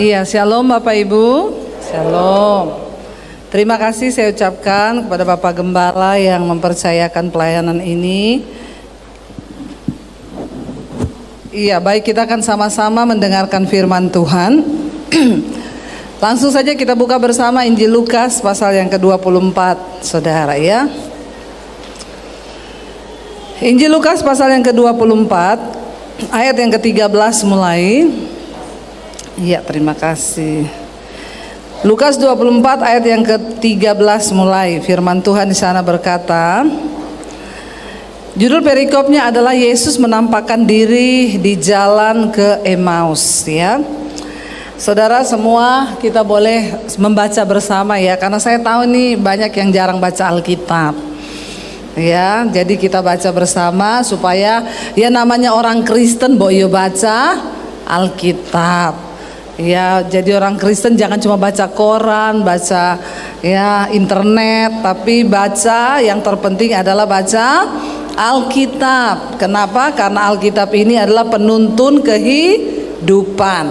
Iya, shalom Bapak Ibu. Shalom. Terima kasih saya ucapkan kepada Bapak Gembala yang mempercayakan pelayanan ini. Iya, baik, kita akan sama-sama mendengarkan firman Tuhan. Langsung saja kita buka bersama Injil Lukas pasal yang ke-24, Saudara ya. Injil Lukas pasal yang ke-24, ayat yang ke-13 mulai. Iya, terima kasih. Lukas 24 ayat yang ke-13 mulai. Firman Tuhan di sana berkata, judul perikopnya adalah Yesus menampakkan diri di jalan ke Emmaus ya. Saudara semua, kita boleh membaca bersama ya, karena saya tahu nih banyak yang jarang baca Alkitab. Ya, jadi kita baca bersama supaya ya namanya orang Kristen boyo baca Alkitab. Ya, jadi orang Kristen jangan cuma baca koran, baca ya internet, tapi baca, yang terpenting adalah baca Alkitab. Kenapa? Karena Alkitab ini adalah penuntun kehidupan.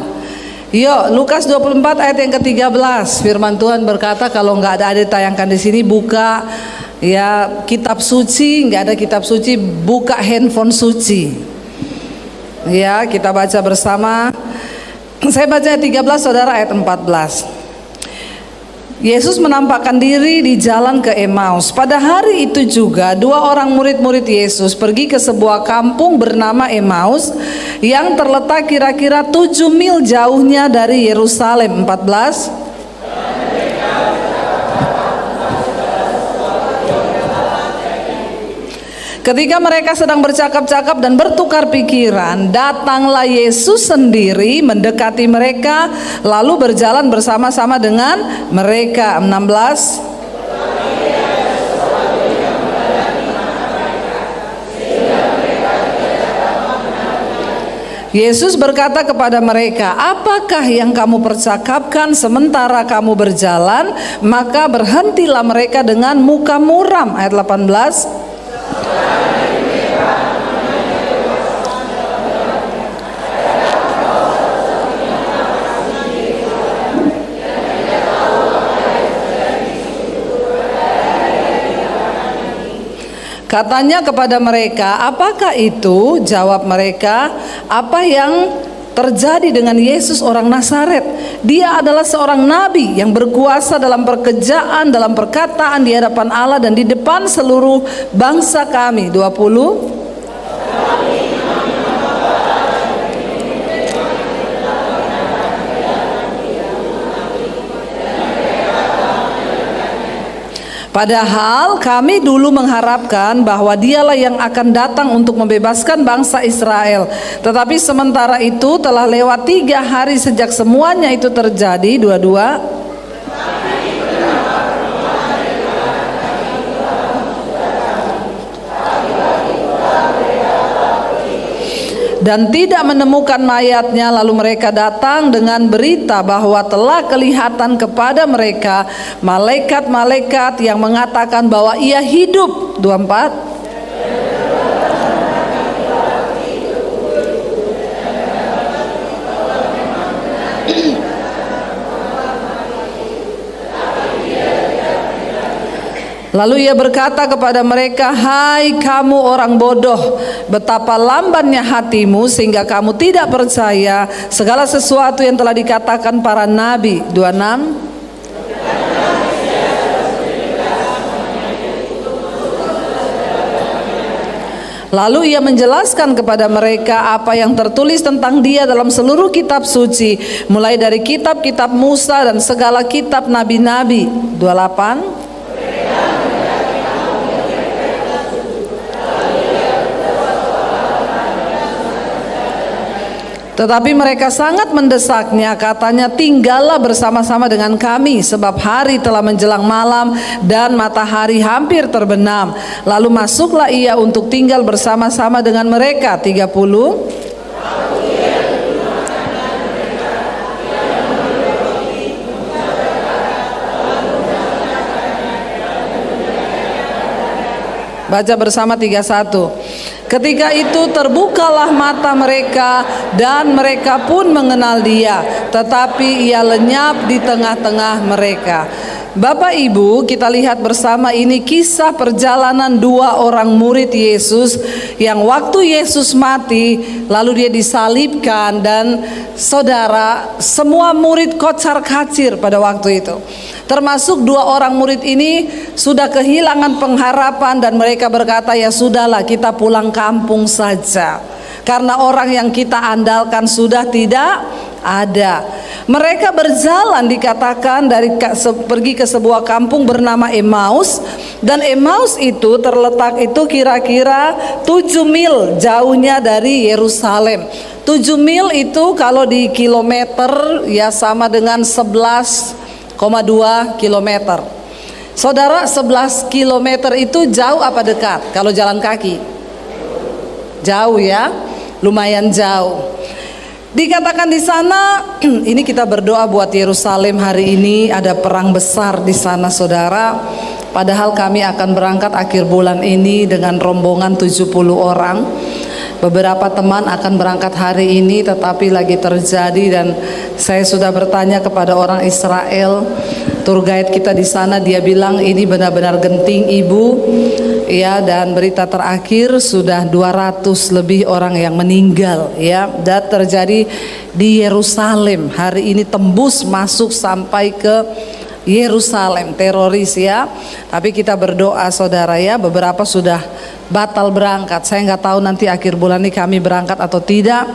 Yuk, Lukas 24 ayat yang ke-13. Firman Tuhan berkata, kalau nggak ada ditayangkan di sini, buka ya kitab suci. Nggak ada kitab suci, buka handphone suci. Ya, kita baca bersama. Saya baca ayat 13, saudara, ayat 14. Yesus menampakkan diri di jalan ke Emmaus. Pada hari itu juga dua orang murid-murid Yesus pergi ke sebuah kampung bernama Emmaus yang terletak kira-kira 7 mil jauhnya dari Yerusalem. 14. Ketika mereka sedang bercakap-cakap dan bertukar pikiran, datanglah Yesus sendiri mendekati mereka, lalu berjalan bersama-sama dengan mereka. 16. Yesus berkata kepada mereka, apakah yang kamu percakapkan sementara kamu berjalan? Maka berhentilah mereka dengan muka muram. Ayat 18. Katanya kepada mereka, apakah itu? Jawab mereka, apa yang terjadi dengan Yesus orang Nazaret? Dia adalah seorang nabi yang berkuasa dalam pekerjaan, dalam perkataan di hadapan Allah dan di depan seluruh bangsa kami. 20. Padahal kami dulu mengharapkan bahwa dialah yang akan datang untuk membebaskan bangsa Israel. Tetapi sementara itu telah lewat 3 hari sejak semuanya itu terjadi. 22. Dan tidak menemukan mayatnya. Lalu mereka datang dengan berita bahwa telah kelihatan kepada mereka malaikat-malaikat yang mengatakan bahwa ia hidup. 24. Lalu ia berkata kepada mereka, hai kamu orang bodoh, betapa lambannya hatimu sehingga kamu tidak percaya segala sesuatu yang telah dikatakan para nabi. 26. Lalu ia menjelaskan kepada mereka apa yang tertulis tentang dia dalam seluruh kitab suci, mulai dari kitab-kitab Musa dan segala kitab nabi-nabi. 28. Tetapi mereka sangat mendesaknya, katanya, tinggallah bersama-sama dengan kami, sebab hari telah menjelang malam dan matahari hampir terbenam. Lalu masuklah ia untuk tinggal bersama-sama dengan mereka. 30. Baca bersama 31. Ketika itu terbukalah mata mereka dan mereka pun mengenal Dia, tetapi Ia lenyap di tengah-tengah mereka. Bapak Ibu, kita lihat bersama ini kisah perjalanan dua orang murid Yesus yang waktu Yesus mati lalu Dia disalibkan, dan saudara, semua murid kocar-kacir pada waktu itu. Termasuk dua orang murid ini sudah kehilangan pengharapan dan mereka berkata, ya sudahlah, kita pulang kampung saja karena orang yang kita andalkan sudah tidak ada. Mereka berjalan, dikatakan pergi ke sebuah kampung bernama Emmaus, dan Emmaus itu terletak itu kira-kira 7 mil jauhnya dari Yerusalem. 7 mil itu kalau di kilometer ya sama dengan 11,2 kilometer. Saudara, 11 kilometer itu jauh apa dekat kalau jalan kaki? Jauh ya, lumayan jauh. Dikatakan di sana, ini kita berdoa buat Yerusalem hari ini, ada perang besar di sana saudara. Padahal kami akan berangkat akhir bulan ini dengan rombongan 70 orang. Beberapa teman akan berangkat hari ini tetapi lagi terjadi, dan saya sudah bertanya kepada orang Israel, tour guide kita di sana, dia bilang ini benar-benar genting Ibu. Ya, dan berita terakhir sudah 200 lebih orang yang meninggal ya, dan terjadi di Yerusalem. Hari ini tembus masuk sampai ke Yerusalem, teroris ya. Tapi kita berdoa saudara ya, beberapa sudah batal berangkat. Saya nggak tahu nanti akhir bulan ini kami berangkat atau tidak,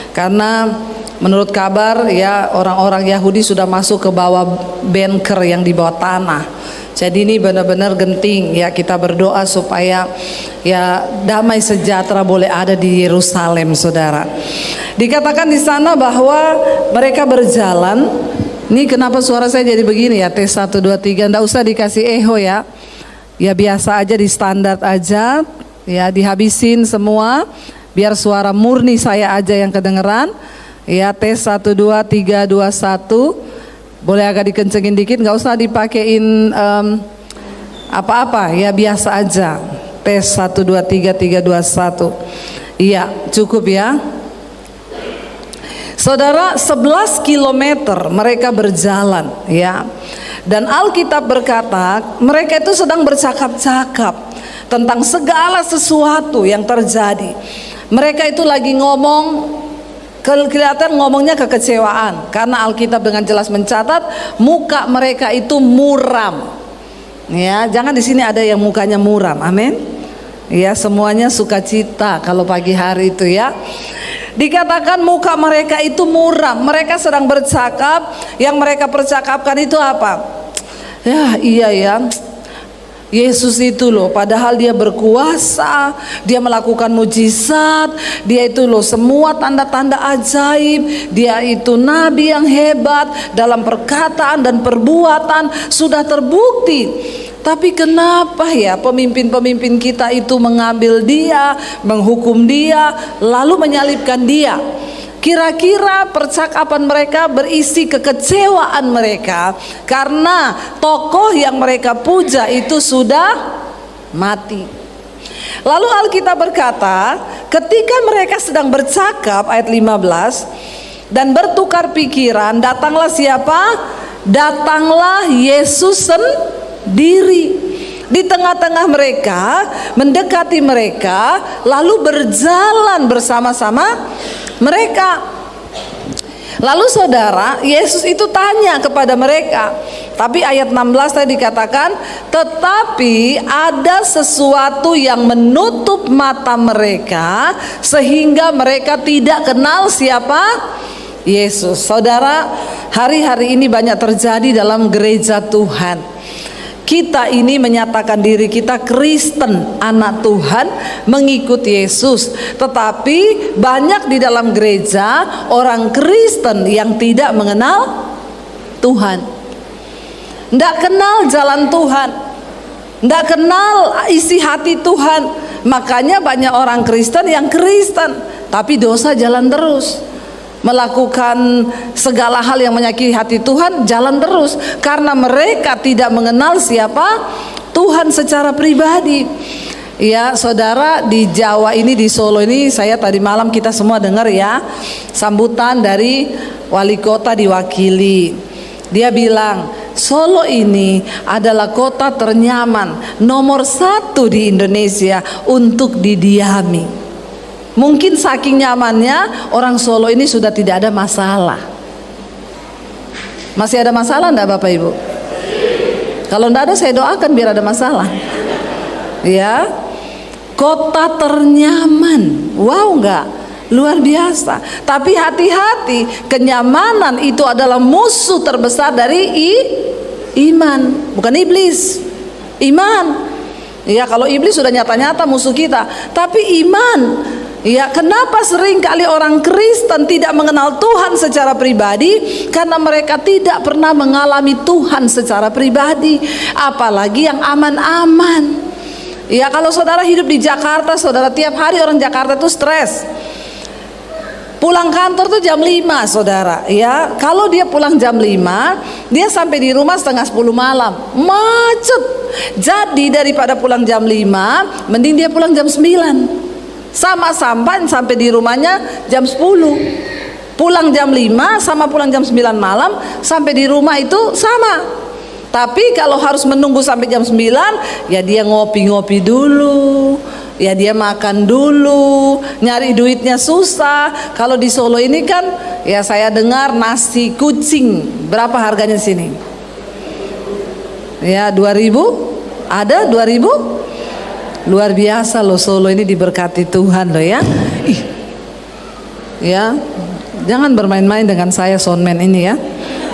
karena menurut kabar ya orang-orang Yahudi sudah masuk ke bawah bunker yang di bawah tanah. Jadi ini benar-benar genting ya, kita berdoa supaya ya damai sejahtera boleh ada di Yerusalem saudara. Dikatakan di sana bahwa mereka berjalan. Ini kenapa suara saya jadi begini ya, tes 1 2 3, enggak usah dikasih echo ya. Ya biasa aja, di standar aja ya, dihabisin semua biar suara murni saya aja yang kedengeran. Ya, tes 1 2 3 2 1. Boleh agak dikencengin dikit, nggak usah dipakein apa-apa ya, biasa aja. Tes 1 2 3 3 2 1. Iya, cukup ya. Saudara, 11 kilometer mereka berjalan ya. Dan Alkitab berkata, mereka itu sedang bercakap-cakap tentang segala sesuatu yang terjadi. Mereka itu lagi ngomong, kelihatan ngomongnya kekecewaan, karena Alkitab dengan jelas mencatat muka mereka itu muram. Ya, jangan di sini ada yang mukanya muram. Amin. Ya, semuanya sukacita kalau pagi hari itu ya. Dikatakan muka mereka itu muram. Mereka sedang bercakap, yang mereka percakapkan itu apa? Ya, iya ya. Yesus itu loh, padahal dia berkuasa, dia melakukan mujizat, dia itu loh semua tanda-tanda ajaib, dia itu nabi yang hebat dalam perkataan dan perbuatan, sudah terbukti. Tapi kenapa ya pemimpin-pemimpin kita itu mengambil dia, menghukum dia, lalu menyalibkan dia? Kira-kira percakapan mereka berisi kekecewaan mereka karena tokoh yang mereka puja itu sudah mati. Lalu Alkitab berkata, ketika mereka sedang bercakap, ayat 15, dan bertukar pikiran, datanglah siapa? Datanglah Yesus sendiri di tengah-tengah mereka, mendekati mereka, lalu berjalan bersama-sama mereka. Lalu saudara, Yesus itu tanya kepada mereka. Tapi ayat 16 tadi dikatakan, tetapi ada sesuatu yang menutup mata mereka sehingga mereka tidak kenal siapa Yesus. Saudara, hari-hari ini banyak terjadi dalam gereja Tuhan. Kita ini menyatakan diri kita Kristen, anak Tuhan, mengikut Yesus. Tetapi banyak di dalam gereja orang Kristen yang tidak mengenal Tuhan, tidak kenal jalan Tuhan, tidak kenal isi hati Tuhan. Makanya banyak orang Kristen yang Kristen, tapi dosa jalan terus. Melakukan segala hal yang menyakiti hati Tuhan jalan terus, karena mereka tidak mengenal siapa Tuhan secara pribadi. Ya, saudara, di Jawa ini, di Solo ini, saya tadi malam kita semua dengar ya sambutan dari wali kota diwakili. Dia bilang Solo ini adalah kota ternyaman nomor 1 di Indonesia untuk didiami. Mungkin saking nyamannya orang Solo ini sudah tidak ada masalah. Masih ada masalah enggak Bapak Ibu? Kalau enggak ada saya doakan biar ada masalah. Ya, kota ternyaman. Wow, enggak? Luar biasa. Tapi hati-hati, kenyamanan itu adalah musuh terbesar dari iman, bukan iblis. Iman. Ya, kalau iblis sudah nyata-nyata musuh kita, tapi iman. Ya, kenapa sering kali orang Kristen tidak mengenal Tuhan secara pribadi? Karena mereka tidak pernah mengalami Tuhan secara pribadi, apalagi yang aman-aman. Ya, kalau saudara hidup di Jakarta, saudara, tiap hari orang Jakarta itu stres. Pulang kantor tuh jam 5, saudara. Ya, kalau dia pulang jam 5, dia sampai di rumah setengah 10 malam. Macet. Jadi daripada pulang jam 5, mending dia pulang jam 9. Sama-sama sampai di rumahnya jam 10. Pulang jam 5 sama pulang jam 9 malam, sampai di rumah itu sama. Tapi kalau harus menunggu sampai jam 9, ya dia ngopi-ngopi dulu, ya dia makan dulu, nyari duitnya susah. Kalau di Solo ini kan, ya saya dengar nasi kucing, berapa harganya sini? Ya 2.000, ada 2.000? Luar biasa loh, Solo ini diberkati Tuhan loh ya. Ya, jangan bermain-main dengan saya soundman ini ya.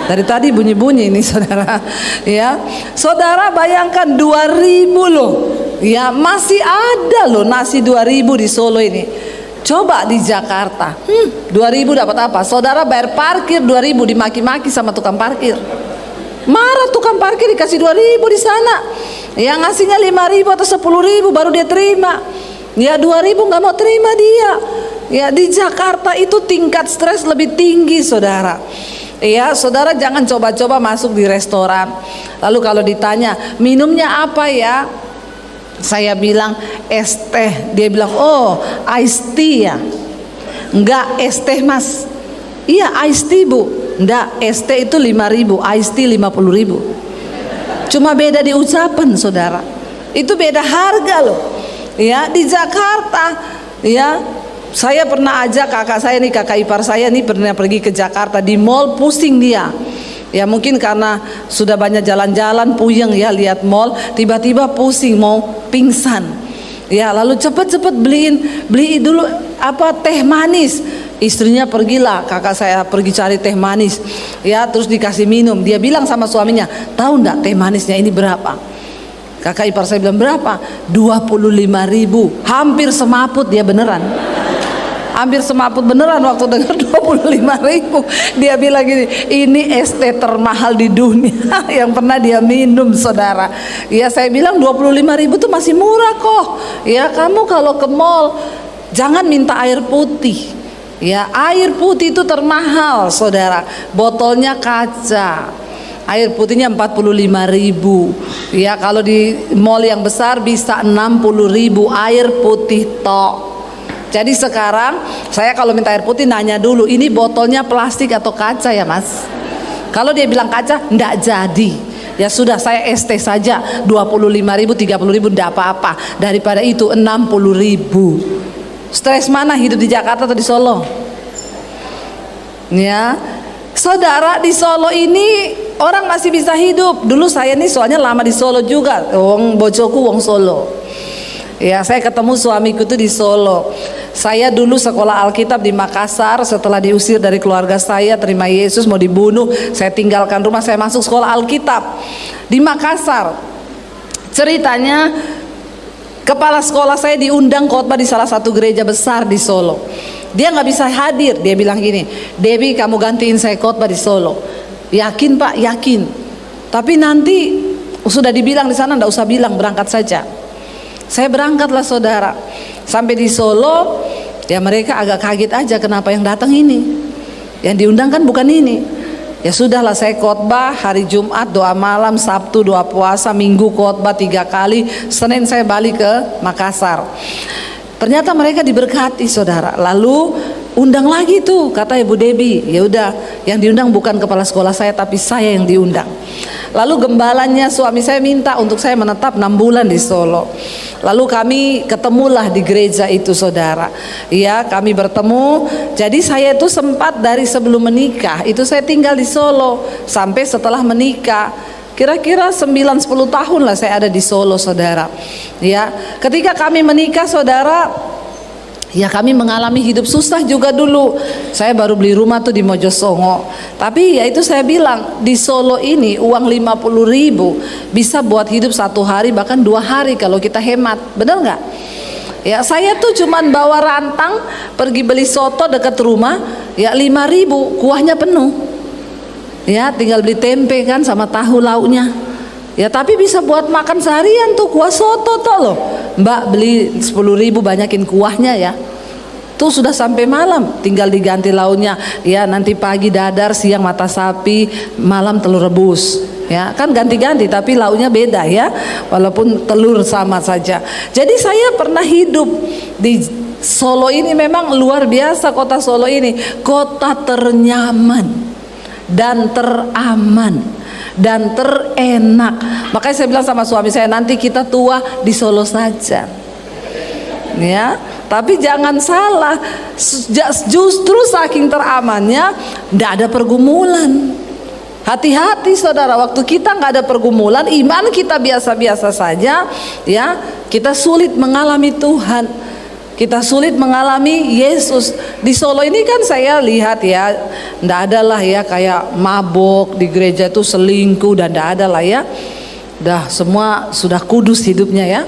Dari tadi bunyi-bunyi ini saudara. Ya, saudara bayangkan 2.000 loh. Ya, masih ada loh nasi 2.000 di Solo ini. Coba di Jakarta, 2.000 dapat apa? Saudara bayar parkir 2.000, dimaki-maki sama tukang parkir. Marah tukang parkir, dikasih 2.000 di sana. Yang ngasihnya 5.000 atau 10.000 baru dia terima. Ya 2.000 nggak mau terima dia. Ya, di Jakarta itu tingkat stres lebih tinggi saudara. Ya, saudara jangan coba-coba masuk di restoran. Lalu kalau ditanya minumnya apa ya, saya bilang es teh. Dia bilang oh ice tea ya. Enggak, es teh mas. Iya ice tea bu. Enggak, es teh itu 5.000, ice tea 50.000. Cuma beda di ucapan saudara. Itu beda harga loh. Ya, di Jakarta ya, saya pernah ajak kakak saya nih, kakak ipar saya nih pernah pergi ke Jakarta, di mall pusing dia. Ya mungkin karena sudah banyak jalan-jalan puyeng ya lihat mall, tiba-tiba pusing mau pingsan. Ya lalu cepet-cepet beli dulu apa teh manis. Istrinya pergilah, kakak saya pergi cari teh manis. Ya terus dikasih minum. Dia bilang sama suaminya, tahu enggak teh manisnya ini berapa? Kakak ipar saya bilang berapa? 25.000. Hampir semaput dia beneran. Hampir semaput beneran waktu dengar 25.000. Dia bilang gini, ini es teh termahal di dunia yang pernah dia minum saudara. Ya saya bilang 25.000 tuh masih murah kok. Ya kamu kalau ke mall jangan minta air putih. Ya air putih itu termahal saudara. Botolnya kaca. Air putihnya 45.000. Ya kalau di mall yang besar bisa 60.000 air putih tok. Jadi sekarang saya kalau minta air putih nanya dulu, ini botolnya plastik atau kaca ya mas? Kalau dia bilang kaca, enggak jadi. Ya sudah saya es teh saja 25.000, 30.000 enggak apa-apa. Daripada itu 60.000. Stres mana hidup di Jakarta atau di Solo? Ya, saudara di Solo ini orang masih bisa hidup. Dulu saya nih soalnya lama di Solo juga. Wong bojoku wong Solo. Ya saya ketemu suamiku itu di Solo. Saya dulu sekolah Alkitab di Makassar. Setelah diusir dari keluarga saya, terima Yesus, mau dibunuh, saya tinggalkan rumah, saya masuk sekolah Alkitab di Makassar. Ceritanya kepala sekolah saya diundang khotbah di salah satu gereja besar di Solo. Dia nggak bisa hadir. Dia bilang gini, Debbie kamu gantiin saya khotbah di Solo. Yakin pak? Yakin. Tapi nanti sudah dibilang di sana, nggak usah bilang, berangkat saja. Saya berangkatlah saudara. Sampai di Solo, ya mereka agak kaget aja kenapa yang datang ini. Yang diundang kan bukan ini. Ya sudahlah, saya khotbah hari Jumat doa malam, Sabtu doa puasa, Minggu khotbah 3 kali, Senin saya balik ke Makassar. Ternyata mereka diberkati, saudara. Lalu undang lagi tuh, kata Ibu Debbie. Ya udah, yang diundang bukan kepala sekolah saya, tapi saya yang diundang. Lalu gembalanya suami saya minta untuk saya menetap 6 bulan di Solo. Lalu kami ketemulah di gereja itu, saudara. Ya, kami bertemu. Jadi saya itu sempat dari sebelum menikah itu saya tinggal di Solo sampai setelah menikah. Kira-kira 9-10 tahun lah saya ada di Solo, saudara. Ya, ketika kami menikah, saudara, ya kami mengalami hidup susah juga dulu. Saya baru beli rumah tuh di Mojosongo. Tapi ya itu saya bilang, di Solo ini uang 50.000 bisa buat hidup 1 hari bahkan 2 hari kalau kita hemat. Benar nggak? Ya saya tuh cuman bawa rantang pergi beli soto dekat rumah, ya 5.000 kuahnya penuh. Ya tinggal beli tempe kan sama tahu lauknya. Ya tapi bisa buat makan seharian tuh kuah soto toh loh. Mbak beli 10.000 banyakin kuahnya ya. Tuh sudah sampai malam, tinggal diganti lauknya. Ya nanti pagi dadar, siang mata sapi, malam telur rebus. Ya kan ganti-ganti tapi lauknya beda ya. Walaupun telur sama saja. Jadi saya pernah hidup di Solo ini, memang luar biasa kota Solo ini. Kota ternyaman dan teraman dan terenak. Makanya saya bilang sama suami saya, nanti kita tua di Solo saja. Ya, tapi jangan salah, justru saking teramannya tidak ada pergumulan. Hati-hati saudara, waktu kita nggak ada pergumulan, iman kita biasa-biasa saja, ya kita sulit mengalami Tuhan, kita sulit mengalami Yesus. Di Solo ini kan saya lihat ya, tidak ada lah ya kayak mabok di gereja itu, selingkuh, dan tidak ada lah ya. Dah semua sudah kudus hidupnya ya,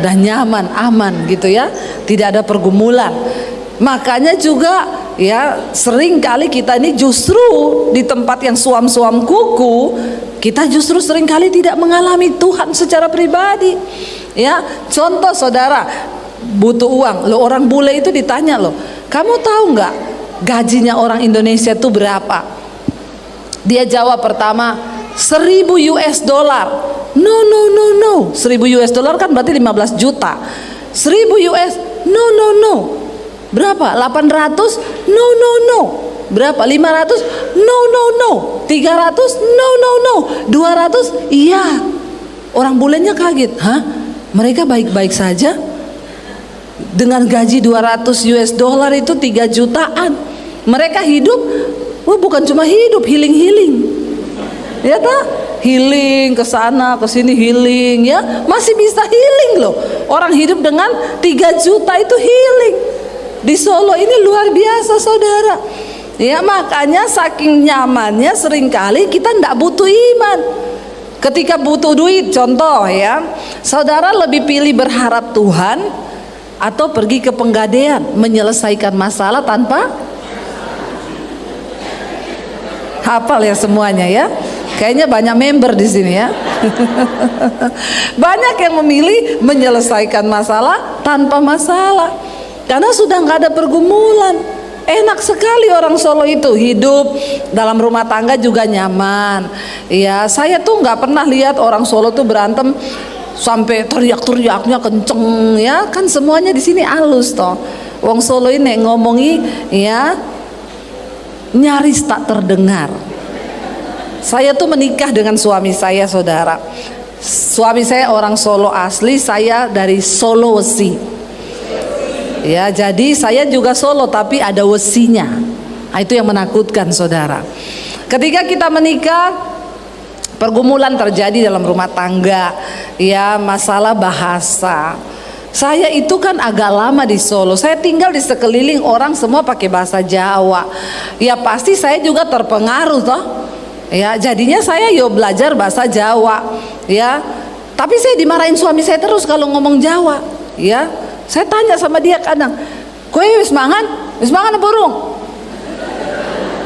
udah nyaman, aman gitu ya, tidak ada pergumulan. Makanya juga ya sering kali kita ini justru di tempat yang suam-suam kuku, kita justru sering kali tidak mengalami Tuhan secara pribadi. Ya contoh saudara, butuh uang, lo orang bule itu ditanya loh, kamu tahu nggak gajinya orang Indonesia itu berapa? Dia jawab pertama 1.000 US dollar. No no no no, 1.000 US dollar kan berarti 15 juta. 1.000 US, no no no. Berapa? 800? No no no. Berapa? 500? No no no. 300? No no no. 200? Iya. Orang bulenya kaget. Hah? Mereka baik-baik saja? Dengan gaji 200 US dollar itu 3 jutaan. Mereka hidup, bukan cuma hidup, healing-healing. Ya tak? Healing ke sana ke sini, healing ya. Masih bisa healing loh. Orang hidup dengan 3 juta itu healing. Di Solo ini luar biasa saudara. Ya makanya saking nyamannya seringkali kita tidak butuh iman. Ketika butuh duit, contoh ya, saudara lebih pilih berharap Tuhan atau pergi ke penggadean menyelesaikan masalah tanpa hafal ya semuanya ya. Kayaknya banyak member di sini ya. Banyak yang memilih menyelesaikan masalah tanpa masalah. Karena sudah nggak ada pergumulan. Enak sekali orang Solo itu hidup dalam rumah tangga juga nyaman. Ya saya tuh nggak pernah lihat orang Solo tuh berantem sampai teriak-teriaknya kenceng ya. Kan semuanya di sini halus toh. Wong Solo ini ngomongi ya nyaris tak terdengar. Saya tuh menikah dengan suami saya saudara. Suami saya orang Solo asli, saya dari Sulawesi. Ya, jadi saya juga Solo tapi ada wesinya. Nah, itu yang menakutkan saudara. Ketika kita menikah, pergumulan terjadi dalam rumah tangga. Ya, masalah bahasa. Saya itu kan agak lama di Solo. Saya tinggal di sekeliling orang semua pakai bahasa Jawa. Ya pasti saya juga terpengaruh toh. Ya, jadinya saya belajar bahasa Jawa. Ya, tapi saya dimarahin suami saya terus kalau ngomong Jawa. Ya. Saya tanya sama dia kadang, kowe wis mangan burung?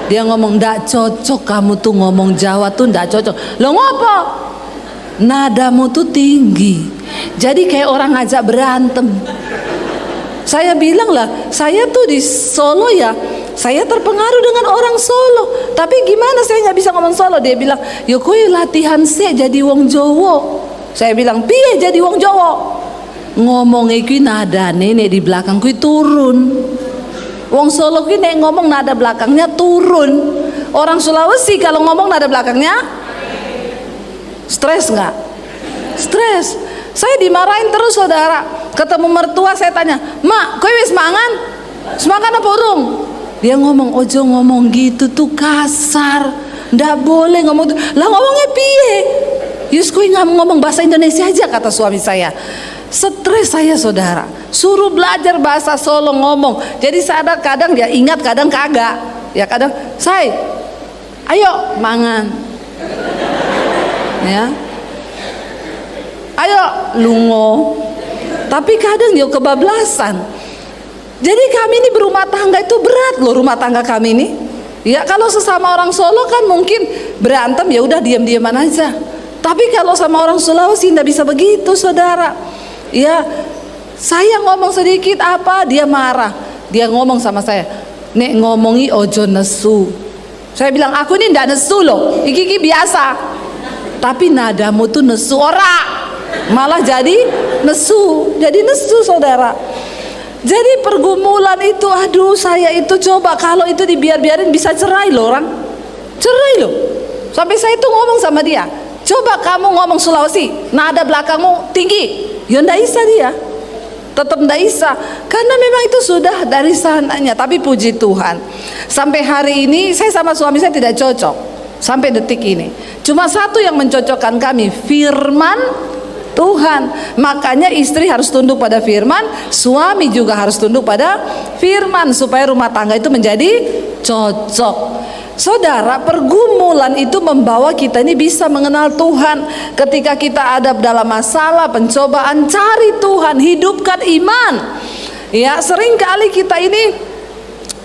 Dia ngomong, ndak cocok kamu tuh ngomong Jawa tuh ndak cocok. Lo ngopo? Nadamu tuh tinggi, jadi kayak orang ngajak berantem. Saya bilang lah, saya tuh di Solo ya saya terpengaruh dengan orang Solo. Tapi gimana saya nggak bisa ngomong Solo? Dia bilang, yo kowe latihan sih jadi wong Jowo. Saya bilang, piye jadi wong Jowo? Ngomong iki nada nenek di belakang kui turun. Wong Solo kui nek ngomong nada belakangnya turun. Orang Sulawesi kalau ngomong nada belakangnya stres nggak? Stres. Saya dimarahin terus saudara. Ketemu mertua saya tanya, mak, kowe wis mangan? Semangan apa urung? Dia ngomong, ojo ngomong gitu tuh kasar, ndak boleh ngomong tuh. Lah ngomongnya piye? Yus kowe ngomong bahasa Indonesia aja, kata suami saya. Stres saya saudara. Suruh belajar bahasa Solo ngomong. Jadi sadar kadang dia ingat, kadang kagak. Ya kadang, say, ayo mangan. Ya. Ayo lungo. Tapi kadang dia kebablasan. Jadi kami ini berumah tangga itu berat loh, rumah tangga kami ini. Ya kalau sesama orang Solo kan mungkin berantem ya udah diam-diaman aja. Tapi kalau sama orang Sulawesi tidak bisa begitu saudara. Ya saya ngomong sedikit apa dia marah. Dia ngomong sama saya, nek ngomongi ojo nesu. Saya bilang aku ini ndak nesu loh, iki biasa. Tapi nadamu tuh nesu ora. Malah jadi nesu saudara. Jadi pergumulan itu, aduh saya itu coba kalau itu dibiarin bisa cerai loh orang, cerai loh. Sampai saya itu ngomong sama dia, coba kamu ngomong Sulawesi, nada belakangmu tinggi, ya ndak bisa dia, tetap ndak bisa, karena memang itu sudah dari sananya. Tapi puji Tuhan, sampai hari ini saya sama suami saya tidak cocok, sampai detik ini. Cuma satu yang mencocokkan kami, firman Tuhan. Makanya istri harus tunduk pada firman, suami juga harus tunduk pada firman, supaya rumah tangga itu menjadi cocok. Saudara, pergumulan itu membawa kita ini bisa mengenal Tuhan. Ketika kita ada dalam masalah, pencobaan, cari Tuhan, hidupkan iman. Ya, seringkali kita ini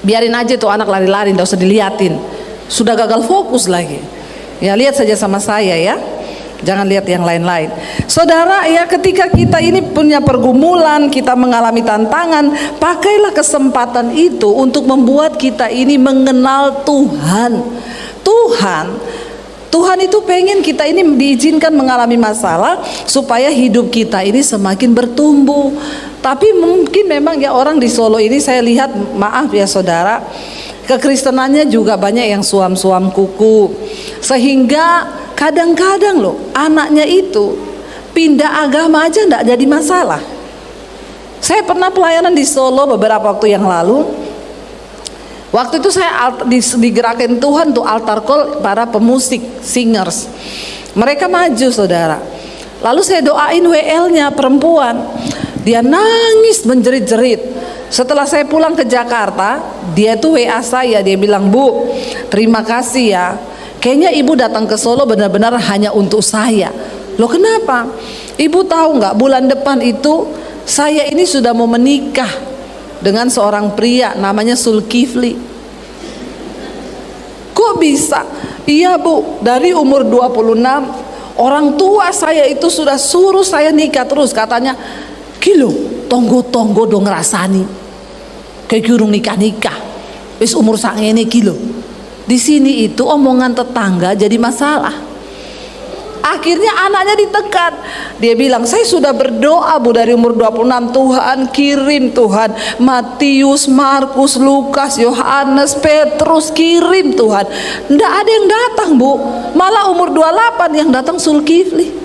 biarin aja tuh anak lari-lari, nggak usah diliatin. Sudah gagal fokus lagi. Ya, lihat saja sama saya ya. Jangan lihat yang lain-lain. Saudara, ya ketika kita ini punya pergumulan, kita mengalami tantangan, pakailah kesempatan itu untuk membuat kita ini mengenal Tuhan. Tuhan itu pengen kita ini diizinkan mengalami masalah supaya hidup kita ini semakin bertumbuh. Tapi mungkin memang ya orang di Solo ini saya lihat, maaf ya saudara, kekristenannya juga banyak yang suam-suam kuku. Sehingga kadang-kadang loh anaknya itu pindah agama aja enggak jadi masalah. Saya pernah pelayanan di Solo beberapa waktu yang lalu. Waktu itu saya digerakin Tuhan tuh altar call para pemusik, singers. Mereka maju saudara. Lalu saya doain WL-nya perempuan. Dia nangis menjerit-jerit. Setelah saya pulang ke Jakarta, dia tuh WA saya, dia bilang, "Bu, terima kasih ya. Kayaknya ibu datang ke Solo benar-benar hanya untuk saya." Loh kenapa? Ibu tahu nggak, bulan depan itu saya ini sudah mau menikah dengan seorang pria namanya Zulkifli. Kok bisa? Iya Bu, dari umur 26 orang tua saya itu sudah suruh saya nikah terus. Katanya, "Kilo, tonggo-tonggo dong ngerasani kayak kurung nikah-nikah wis umur sangene kilo." Di sini itu omongan tetangga jadi masalah. Akhirnya anaknya ditekan. Dia bilang, "Saya sudah berdoa Bu dari umur 26, Tuhan kirim, Tuhan Matius, Markus, Lukas, Yohanes, Petrus, kirim Tuhan." Nggak ada yang datang Bu, malah umur 28 yang datang Zulkifli.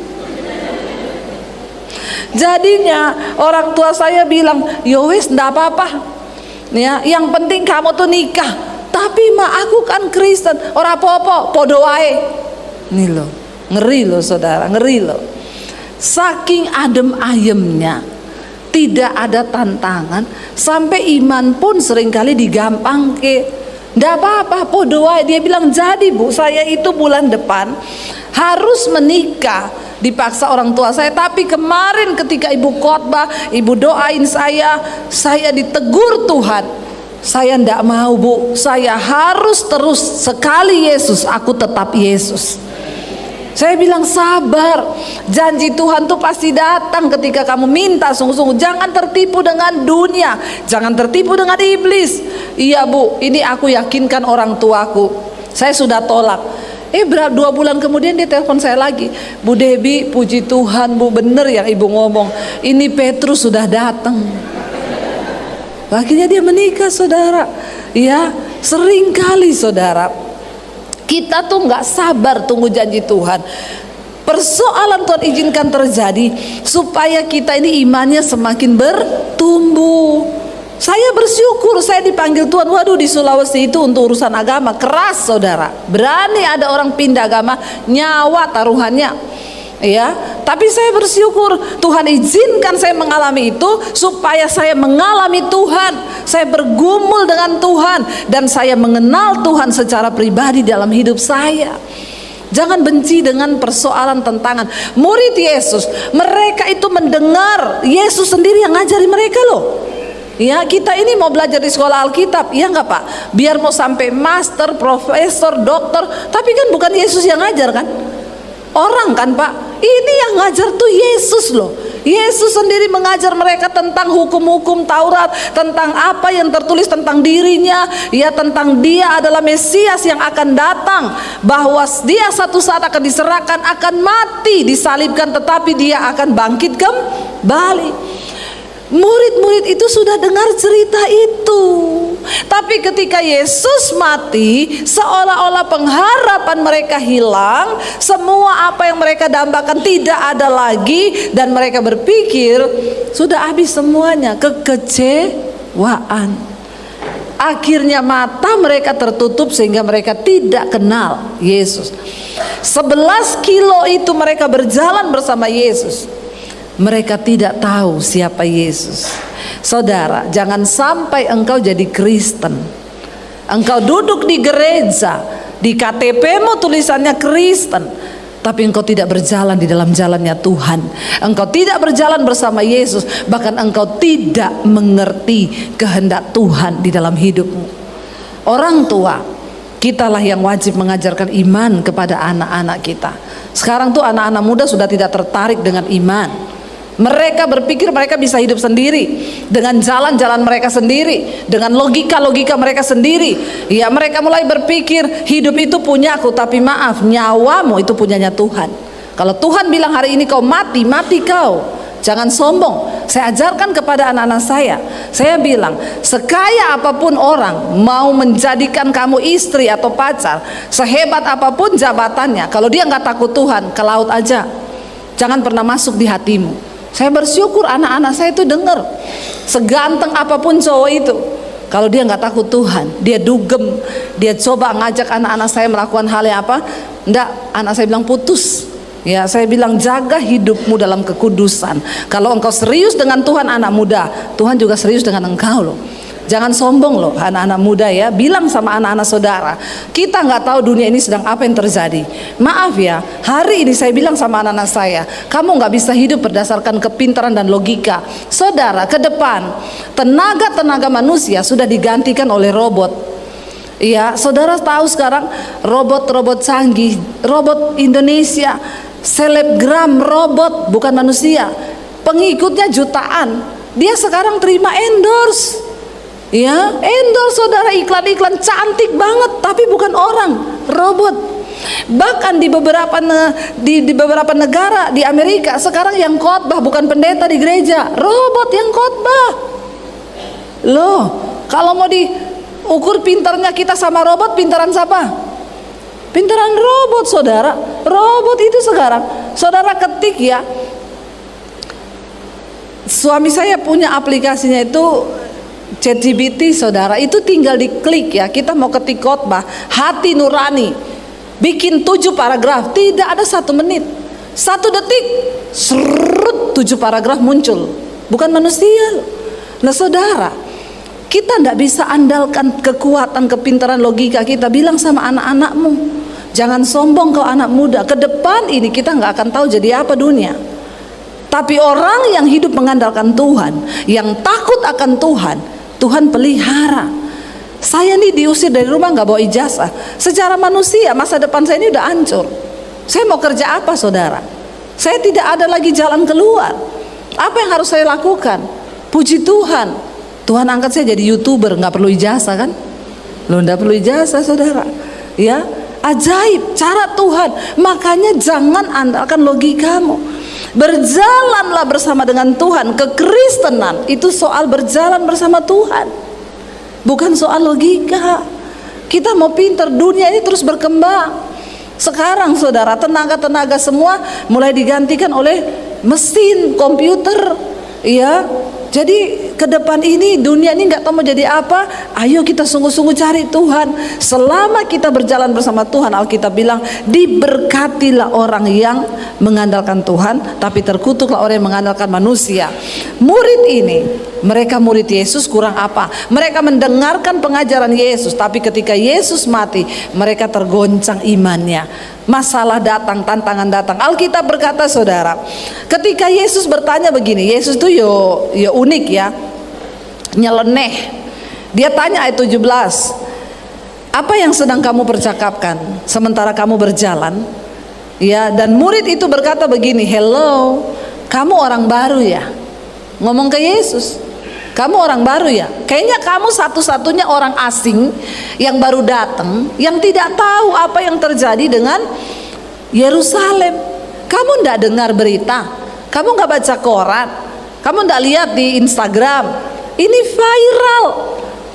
Jadinya orang tua saya bilang, "Yowes ndak apa-apa ya, yang penting kamu tuh nikah." Tapi mak, aku kan Kristen, ora apa-apa, podo wae. Nih loh, ngeri loh saudara, ngeri loh. Saking adem ayemnya, tidak ada tantangan, sampai iman pun seringkali digampang ke. Ndak apa-apa, podo wae. Dia bilang, "Jadi Bu, saya itu bulan depan harus menikah." Dipaksa orang tua saya. Tapi kemarin ketika ibu khotbah, ibu doain saya ditegur Tuhan. Saya ndak mau Bu, saya harus terus, sekali Yesus aku tetap Yesus. Saya bilang sabar, janji Tuhan tuh pasti datang ketika kamu minta sungguh-sungguh. Jangan tertipu dengan dunia, jangan tertipu dengan iblis. Iya Bu, ini aku yakinkan orang tuaku, saya sudah tolak. 2 bulan kemudian dia telepon saya lagi, Bu Debbie, puji Tuhan Bu, bener yang ibu ngomong, ini Petrus sudah datang. Akhirnya dia menikah saudara. Ya, sering kali saudara kita tuh nggak sabar tunggu janji Tuhan. Persoalan Tuhan izinkan terjadi supaya kita ini imannya semakin bertumbuh. Saya bersyukur saya dipanggil Tuhan. Waduh, di Sulawesi itu untuk urusan agama keras saudara. Berani ada orang pindah agama, nyawa taruhannya. Ya, tapi saya bersyukur Tuhan izinkan saya mengalami itu supaya saya mengalami Tuhan, saya bergumul dengan Tuhan, dan saya mengenal Tuhan secara pribadi dalam hidup saya. Jangan benci dengan persoalan tantangan. Murid Yesus, mereka itu mendengar Yesus sendiri yang ngajari mereka loh. Ya, kita ini mau belajar di sekolah Alkitab, ya nggak Pak? Biar mau sampai master, profesor, dokter, tapi kan bukan Yesus yang ngajar kan? Orang kan Pak. Ini yang ngajar tuh Yesus loh. Yesus sendiri mengajar mereka tentang hukum-hukum Taurat, tentang apa yang tertulis tentang dirinya, ya, tentang dia adalah Mesias yang akan datang, bahwa dia satu saat akan diserahkan, akan mati, disalibkan, tetapi dia akan bangkit kembali. Murid-murid itu sudah dengar cerita itu. Tapi ketika Yesus mati, seolah-olah pengharapan mereka hilang. Semua apa yang mereka dambakan tidak ada lagi. Dan mereka berpikir sudah habis semuanya. Kekecewaan. Akhirnya mata mereka tertutup sehingga mereka tidak kenal Yesus. 11 kilo itu mereka berjalan bersama Yesus. Mereka tidak tahu siapa Yesus. Saudara, jangan sampai engkau jadi Kristen. Engkau duduk di gereja, di KTP-mu tulisannya Kristen, tapi engkau tidak berjalan di dalam jalannya Tuhan. Engkau tidak berjalan bersama Yesus, bahkan engkau tidak mengerti kehendak Tuhan di dalam hidupmu. Orang tua, kitalah yang wajib mengajarkan iman kepada anak-anak kita. Sekarang tuh anak-anak muda sudah tidak tertarik dengan iman. Mereka berpikir mereka bisa hidup sendiri dengan jalan-jalan mereka sendiri, dengan logika-logika mereka sendiri. Ya, mereka mulai berpikir hidup itu punyaku, tapi maaf, nyawamu itu punyanya Tuhan. Kalau Tuhan bilang hari ini kau mati, mati kau. Jangan sombong. Saya ajarkan kepada anak-anak saya bilang, sekaya apapun orang mau menjadikan kamu istri atau pacar, sehebat apapun jabatannya, kalau dia nggak takut Tuhan, ke laut aja. Jangan pernah masuk di hatimu. Saya bersyukur anak-anak saya itu dengar. Seganteng apapun cowok itu, kalau dia nggak takut Tuhan, dia dugem, dia coba ngajak anak-anak saya melakukan hal yang apa? Enggak, anak saya bilang putus. Ya, saya bilang jaga hidupmu dalam kekudusan. Kalau engkau serius dengan Tuhan anak muda, Tuhan juga serius dengan engkau loh. Jangan sombong loh anak-anak muda ya. Bilang sama anak-anak saudara, kita nggak tahu dunia ini sedang apa yang terjadi. Maaf ya, hari ini saya bilang sama anak-anak saya, kamu nggak bisa hidup berdasarkan kepintaran dan logika. Saudara, ke depan tenaga manusia sudah digantikan oleh robot. Iya, saudara tahu sekarang robot-robot canggih, robot Indonesia, selebgram robot, bukan manusia, pengikutnya jutaan. Dia sekarang terima endorse. Ya, endorse saudara, iklan-iklan cantik banget, tapi bukan orang, robot. Bahkan di beberapa negara di Amerika sekarang yang khotbah bukan pendeta di gereja, robot yang khotbah. Loh, kalau mau diukur pintarnya kita sama robot, pintaran siapa? Pintaran robot saudara. Robot itu sekarang, saudara ketik ya. Suami saya punya aplikasinya itu ChatGPT saudara, itu tinggal diklik ya. Kita mau ketik khotbah hati nurani, bikin 7 paragraf, tidak ada 1 menit, 1 detik, serut 7 paragraf muncul. Bukan manusia. Nah saudara, kita tidak bisa andalkan kekuatan, kepintaran, logika kita. Bilang sama anak-anakmu, jangan sombong kau anak muda. Ke depan ini kita nggak akan tahu jadi apa dunia. Tapi orang yang hidup mengandalkan Tuhan, yang takut akan Tuhan, Tuhan pelihara. Saya nih diusir dari rumah nggak bawa ijazah. Secara manusia masa depan saya ini udah hancur. Saya mau kerja apa, saudara? Saya tidak ada lagi jalan keluar. Apa yang harus saya lakukan? Puji Tuhan, Tuhan angkat saya jadi YouTuber, nggak perlu ijazah kan? Loh, nggak perlu ijazah, saudara. Ya, ajaib cara Tuhan. Makanya jangan andalkan logikamu. Berjalanlah bersama dengan Tuhan. Kekristenan itu soal berjalan bersama Tuhan, bukan soal logika. Kita mau pinter, dunia ini terus berkembang. Sekarang saudara, tenaga-tenaga semua mulai digantikan oleh mesin komputer, ya. Jadi ke depan ini dunia ini nggak tahu mau jadi apa. Ayo kita sungguh-sungguh cari Tuhan. Selama kita berjalan bersama Tuhan, Alkitab bilang diberkatilah orang yang mengandalkan Tuhan, tapi terkutuklah orang yang mengandalkan manusia. Murid ini, mereka murid Yesus kurang apa? Mereka mendengarkan pengajaran Yesus, tapi ketika Yesus mati, mereka tergoncang imannya. Masalah datang, tantangan datang. Alkitab berkata, saudara, ketika Yesus bertanya begini, Yesus tuh yo unik ya, nyeleneh. Dia tanya ayat 17, apa yang sedang kamu percakapkan sementara kamu berjalan? Ya, dan murid itu berkata begini, hello, kamu orang baru ya? Ngomong ke Yesus, kamu orang baru ya? Kayaknya kamu satu-satunya orang asing yang baru datang, yang tidak tahu apa yang terjadi dengan Yerusalem. Kamu tidak dengar berita, kamu nggak baca koran, kamu tidak lihat di Instagram. Ini viral,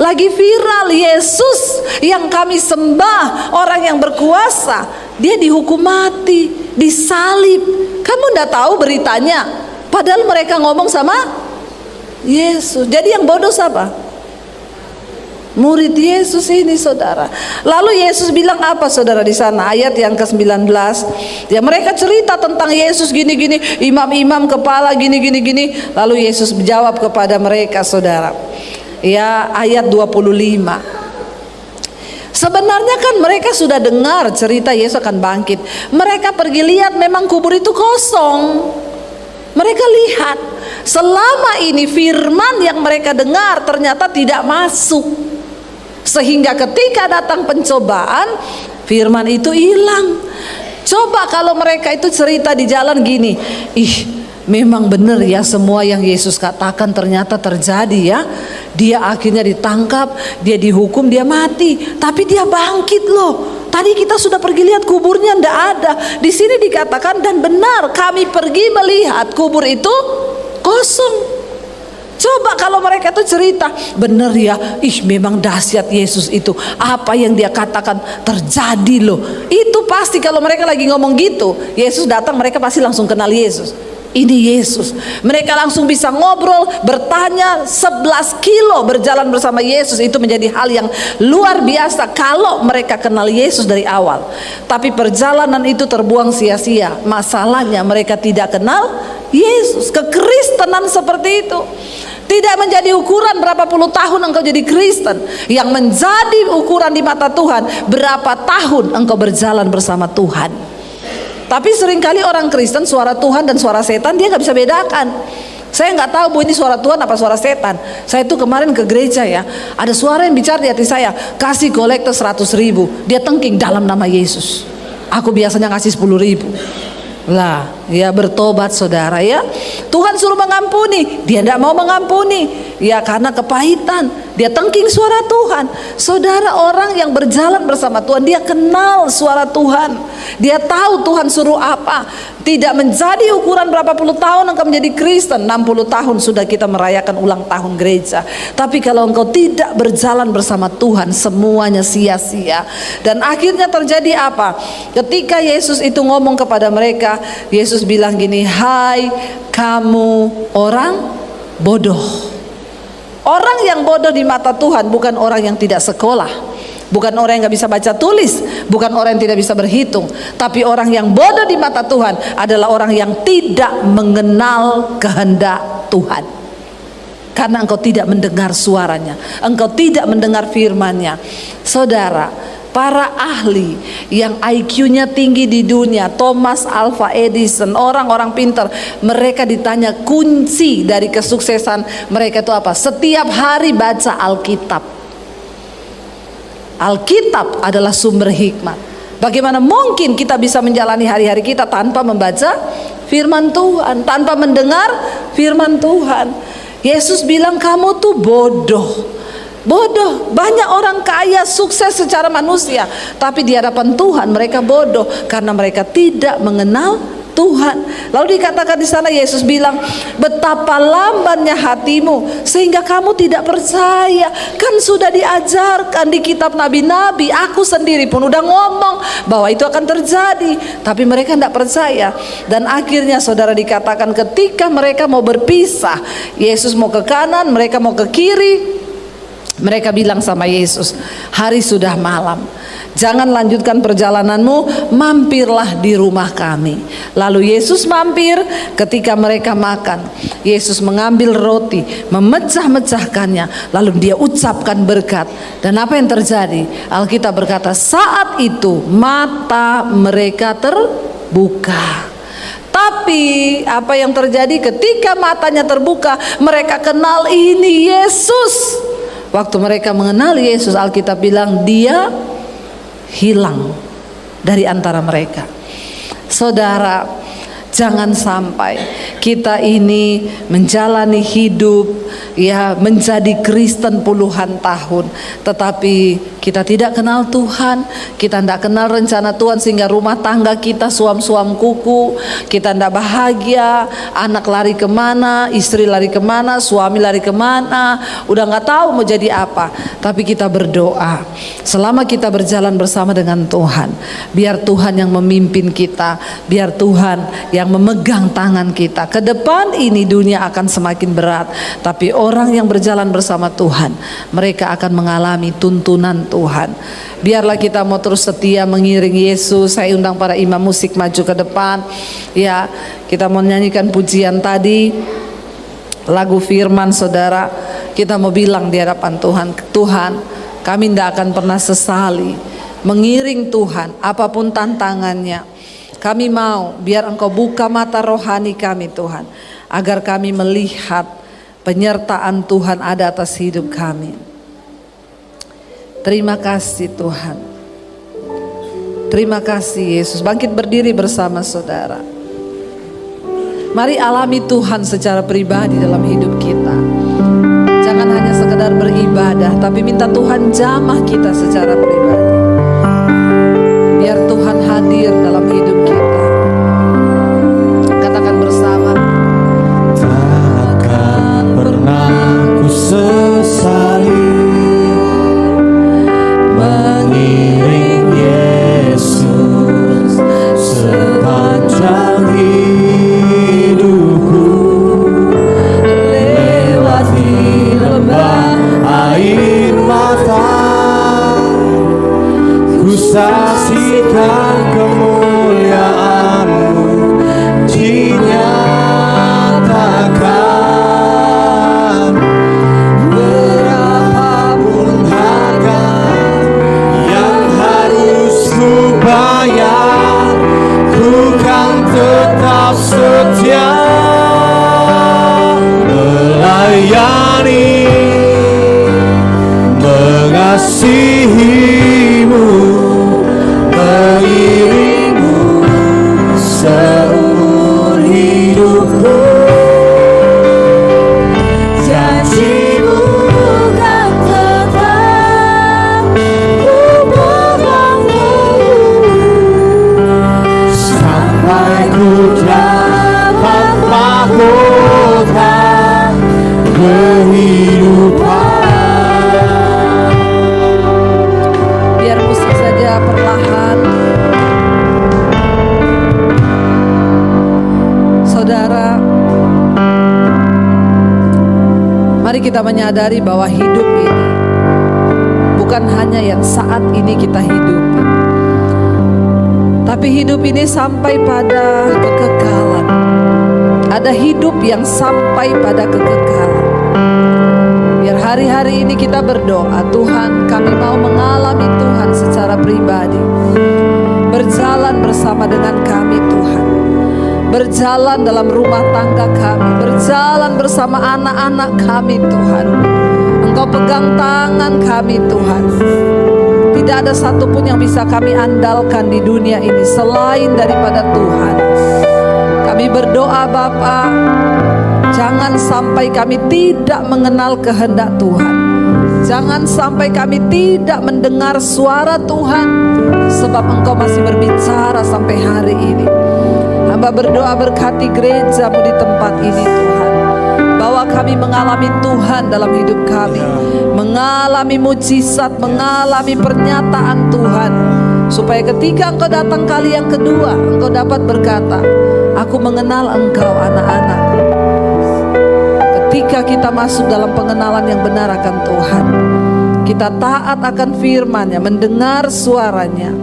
lagi viral. Yesus yang kami sembah, orang yang berkuasa, dia dihukum mati, disalib. Kamu tidak tahu beritanya, padahal mereka ngomong sama Yesus. Jadi yang bodoh siapa? Murid Yesus ini, saudara. Lalu Yesus bilang apa, saudara, di sana ayat yang ke-19? Ya, mereka cerita tentang Yesus gini-gini, imam-imam kepala gini-gini. Lalu Yesus menjawab kepada mereka, saudara. Ya, ayat 25. Sebenarnya kan mereka sudah dengar cerita Yesus akan bangkit. Mereka pergi lihat, memang kubur itu kosong. Mereka lihat, selama ini firman yang mereka dengar ternyata tidak masuk. Sehingga ketika datang pencobaan, firman itu hilang. Coba kalau mereka itu cerita di jalan gini, memang benar ya semua yang Yesus katakan ternyata terjadi ya. Dia akhirnya ditangkap, dia dihukum, dia mati, tapi dia bangkit loh. Tadi kita sudah pergi lihat kuburnya, ndak ada. Di sini dikatakan, dan benar kami pergi melihat kubur itu kosong. Coba kalau mereka itu cerita, benar ya, memang dahsyat Yesus itu. Apa yang dia katakan terjadi loh. Itu pasti kalau mereka lagi ngomong gitu, Yesus datang, mereka pasti langsung kenal Yesus. Ini Yesus. Mereka langsung bisa ngobrol, bertanya. 11 kilo berjalan bersama Yesus, itu menjadi hal yang luar biasa kalau mereka kenal Yesus dari awal. Tapi perjalanan itu terbuang sia-sia. Masalahnya mereka tidak kenal Yesus. Kekristenan seperti itu tidak menjadi ukuran berapa puluh tahun engkau jadi Kristen. Yang menjadi ukuran di mata Tuhan, berapa tahun engkau berjalan bersama Tuhan. Tapi seringkali orang Kristen suara Tuhan dan suara setan dia nggak bisa bedakan. Saya nggak tahu bu ini suara Tuhan apa suara setan. Saya itu kemarin ke gereja ya, ada suara yang bicara di hati saya, kasih kolektor 100.000. Dia tengking dalam nama Yesus. Aku biasanya ngasih 10.000. Lah, ya bertobat saudara ya. Tuhan suruh mengampuni, dia tidak mau mengampuni. Ya karena kepahitan, dia tengking suara Tuhan. Saudara, orang yang berjalan bersama Tuhan, dia kenal suara Tuhan. Dia tahu Tuhan suruh apa. Tidak menjadi ukuran berapa puluh tahun engkau menjadi Kristen. 60 tahun sudah kita merayakan ulang tahun gereja. Tapi kalau engkau tidak berjalan bersama Tuhan, semuanya sia-sia. Dan akhirnya terjadi apa? Ketika Yesus itu ngomong kepada mereka, Yesus bilang gini, hai kamu orang bodoh. Orang yang bodoh di mata Tuhan bukan orang yang tidak sekolah, bukan orang yang gak bisa baca tulis, bukan orang yang tidak bisa berhitung. Tapi orang yang bodoh di mata Tuhan adalah orang yang tidak mengenal kehendak Tuhan. Karena engkau tidak mendengar suaranya, engkau tidak mendengar firman-Nya. Saudara, para ahli yang IQ-nya tinggi di dunia, Thomas Alva Edison, orang-orang pintar, mereka ditanya kunci dari kesuksesan mereka itu apa? Setiap hari baca Alkitab. Alkitab adalah sumber hikmat. Bagaimana mungkin kita bisa menjalani hari-hari kita tanpa membaca firman Tuhan, tanpa mendengar firman Tuhan? Yesus bilang kamu tuh bodoh. Bodoh. Banyak orang kaya, sukses secara manusia, tapi di hadapan Tuhan mereka bodoh karena mereka tidak mengenal Tuhan. Lalu dikatakan di sana, Yesus bilang, betapa lambannya hatimu sehingga kamu tidak percaya. Kan sudah diajarkan di kitab nabi-nabi, aku sendiri pun udah ngomong bahwa itu akan terjadi, tapi mereka tidak percaya. Dan akhirnya saudara dikatakan ketika mereka mau berpisah, Yesus mau ke kanan, mereka mau ke kiri, mereka bilang sama Yesus, hari sudah malam, jangan lanjutkan perjalananmu, mampirlah di rumah kami. Lalu Yesus mampir. Ketika mereka makan, Yesus mengambil roti, memecah-mecahkannya, lalu dia ucapkan berkat. Dan apa yang terjadi? Alkitab berkata saat itu mata mereka terbuka. Tapi apa yang terjadi ketika matanya terbuka? Mereka kenal ini Yesus. Waktu mereka mengenali Yesus, Alkitab bilang dia hilang dari antara mereka. Saudara, jangan sampai kita ini menjalani hidup ya menjadi Kristen puluhan tahun, tetapi kita tidak kenal Tuhan, kita tidak kenal rencana Tuhan, sehingga rumah tangga kita suam-suam kuku, kita tidak bahagia, anak lari kemana, istri lari kemana, suami lari kemana, udah nggak tahu mau jadi apa. Tapi kita berdoa, selama kita berjalan bersama dengan Tuhan, biar Tuhan yang memimpin kita, biar Tuhan yang memegang tangan kita. Ke depan ini dunia akan semakin berat, tapi orang yang berjalan bersama Tuhan, mereka akan mengalami tuntunan Tuhan. Biarlah kita mau terus setia mengiring Yesus. Saya undang para imam musik maju ke depan. Ya, kita mau nyanyikan pujian tadi, lagu firman saudara. Kita mau bilang di hadapan Tuhan, Tuhan, kami tidak akan pernah sesali mengiring Tuhan apapun tantangannya. Kami mau biar Engkau buka mata rohani kami Tuhan, agar kami melihat penyertaan Tuhan ada atas hidup kami. Terima kasih Tuhan. Terima kasih Yesus. Bangkit berdiri bersama saudara. Mari alami Tuhan secara pribadi dalam hidup kita. Jangan hanya sekedar beribadah, tapi minta Tuhan jamah kita secara pribadi. Biar Tuhan hadir dalam hidup kita. Katakan bersama. Takkan pernah ku sesali mengiring Yesus sepanjang hidupku, lewati lembah air mata, ku saksikan kemuliaan-Mu dinyatakan. Berapapun harga yang harus ku bayar, ku kan tetap setia melayani, mengasihi-Mu, mengiring-Mu seumur hidupku. Janji-Mu kan tetap ku pegang sampai ku dapat mahkota kehidupan. Biar musik saja perlahan. Saudara, mari kita menyadari bahwa hidup ini bukan hanya yang saat ini kita hidupi, tapi hidup ini sampai pada kekekalan. Ada hidup yang sampai pada kekekalan. Biar hari-hari ini kita berdoa, Tuhan, kami mau mengalami Tuhan secara pribadi. Berjalan bersama dengan kami Tuhan. Berjalan dalam rumah tangga kami, berjalan bersama anak-anak kami Tuhan. Engkau pegang tangan kami Tuhan. Tidak ada satupun yang bisa kami andalkan di dunia ini selain daripada Tuhan. Kami berdoa Bapa, jangan sampai kami tidak mengenal kehendak Tuhan. Jangan sampai kami tidak mendengar suara Tuhan, sebab Engkau masih berbicara sampai hari ini. Hamba berdoa berkati gereja-Mu di tempat ini Tuhan. Bahwa kami mengalami Tuhan dalam hidup kami, mengalami mujizat, mengalami pernyataan Tuhan, supaya ketika Engkau datang kali yang kedua, Engkau dapat berkata, aku mengenal Engkau anak-anak. Ketika kita masuk dalam pengenalan yang benar akan Tuhan, kita taat akan firman-Nya, mendengar suaranya,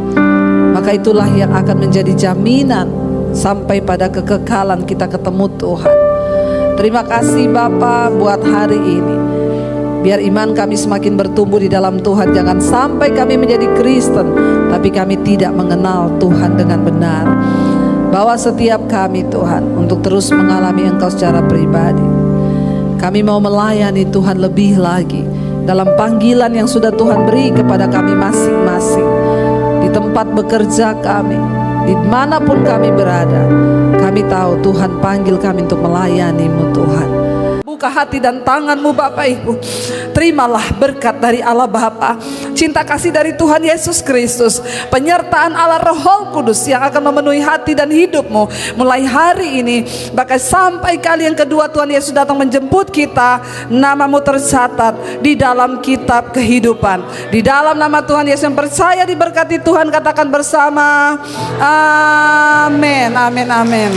maka itulah yang akan menjadi jaminan sampai pada kekekalan kita ketemu Tuhan. Terima kasih Bapa buat hari ini. Biar iman kami semakin bertumbuh di dalam Tuhan. Jangan sampai kami menjadi Kristen tapi kami tidak mengenal Tuhan dengan benar. Bawa setiap kami Tuhan untuk terus mengalami Engkau secara pribadi. Kami mau melayani Tuhan lebih lagi dalam panggilan yang sudah Tuhan beri kepada kami masing-masing. Di tempat bekerja kami, dimanapun kami berada, kami tahu Tuhan panggil kami untuk melayani-Mu Tuhan. Buka hati dan tangan-Mu Bapak Ibu. Terimalah berkat dari Allah Bapa, cinta kasih dari Tuhan Yesus Kristus, penyertaan Allah Roh Kudus yang akan memenuhi hati dan hidupmu mulai hari ini, bahkan sampai kali yang kedua Tuhan Yesus datang menjemput kita. Namamu tercatat di dalam kitab kehidupan. Di dalam nama Tuhan Yesus yang percaya diberkati Tuhan, katakan bersama amin, amin, amin.